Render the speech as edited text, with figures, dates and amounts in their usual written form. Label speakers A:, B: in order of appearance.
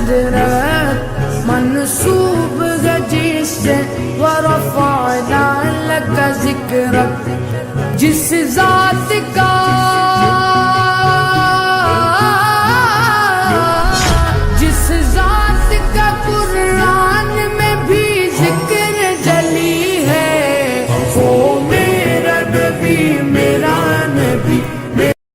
A: हजरत मनसूब है जिससे वरफ़अना लक ज़िक्रक, जिस ज़ात का